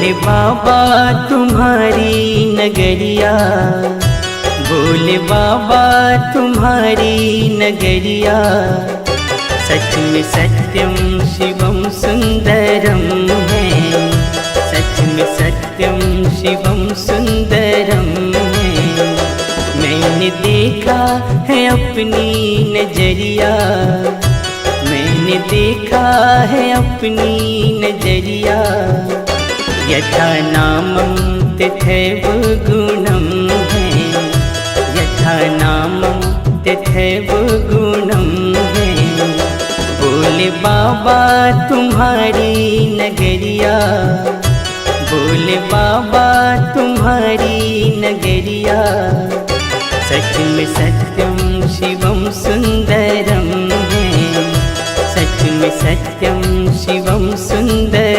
भोले बाबा तुम्हारी नगरिया, भोले बाबा तुम्हारी नगरिया, सच में सत्यम शिवम सुंदरम है, सच में सत्यम शिवम सुंदरम है। मैंने देखा है अपनी नजरिया, मैंने देखा है अपनी नजरिया, यथा नामं तथैव गुणं है, यथा नामं तथैव गुणं है। भोले बाबा तुम्हारी नगरिया, भोले बाबा तुम्हारी नगरिया, सच में सत्यम शिवम सुंदरम है, सच में सत्यम शिवम सुंदर।